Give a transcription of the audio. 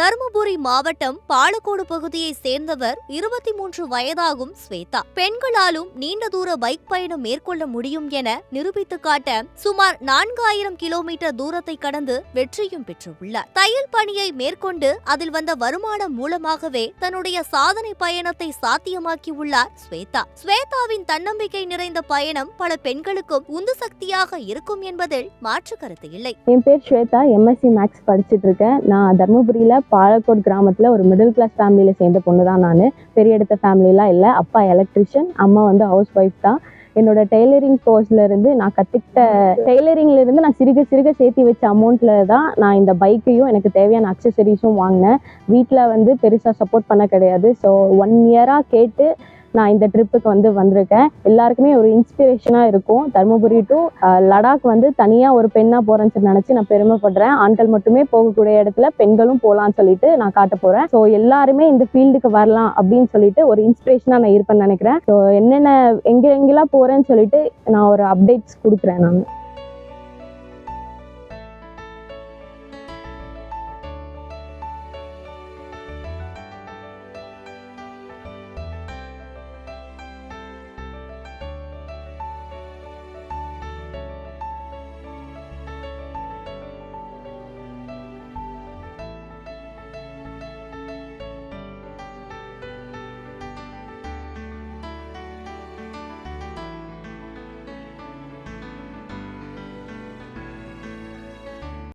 தருமபுரி மாவட்டம் பாலக்கோடு பகுதியை சேர்ந்தவர் 23 வயதாகும் ஸ்வேதா. பெண்களாலும் நீண்ட தூர பைக் பயணம் மேற்கொள்ள முடியும் என நிரூபித்து காட்ட சுமார் 4000 கிலோமீட்டர் தூரத்தை கடந்து வெற்றியும் பெற்றுள்ளார். தையல் பணியை மேற்கொண்டு அதில் வந்த வருமானம் மூலமாகவே தன்னுடைய சாதனை பயணத்தை சாத்தியமாக்கியுள்ளார் ஸ்வேதா. ஸ்வேதாவின் தன்னம்பிக்கை நிறைந்த பயணம் பல பெண்களுக்கும் உந்து சக்தியாக இருக்கும் என்பதில் மாற்று கருத்து இல்லை. என் பேர் ஸ்வேதா, MSc மேக்ஸ் படிச்சுட்டு இருக்கேன். நான் தர்மபுரியில பாலக்கோட் கிராமத்துல ஒரு மிடில் கிளாஸ் ஃபேமிலியில சேர்ந்த பொண்ணு தான். நான் பெரிய எடுத்த ஃபேமிலிலாம் இல்லை. அப்பா எலக்ட்ரிஷியன், அம்மா ஹவுஸ் ஒய்ஃப் தான். என்னோட டெய்லரிங் கோர்ஸ்ல இருந்து நான் கற்றுக்கிட்ட டெய்லரிங்ல இருந்து நான் சிறுக சேர்த்து வச்ச அமௌண்ட்ல தான் நான் இந்த பைக்கையும் எனக்கு தேவையான அக்சசரிஸும் வாங்கினேன். வீட்டில் பெருசாக சப்போர்ட் பண்ண கிடையாது. ஸோ 1 இயராக கேட்டு நான் இந்த ட்ரிப்புக்கு வந்திருக்கேன். எல்லாருக்குமே ஒரு இன்ஸ்பிரேஷனாக இருக்கும். தர்மபுரி டு லடாக் தனியாக ஒரு பெண்ணாக போகிறேன்னு நினச்சி நான் பெருமைப்படுறேன். ஆண்கள் மட்டுமே போகக்கூடிய இடத்துல பெண்களும் போகலான்னு சொல்லிட்டு நான் காட்ட போகிறேன். ஸோ எல்லாருமே இந்த ஃபீல்டுக்கு வரலாம் அப்படின்னு சொல்லிட்டு ஒரு இன்ஸ்பிரேஷனாக நான் இருப்பேன்னு நினைக்கிறேன். ஸோ எங்கெங்கெல்லாம் போகிறேன்னு சொல்லிட்டு நான் ஒரு அப்டேட்ஸ் கொடுக்குறேன் நான்.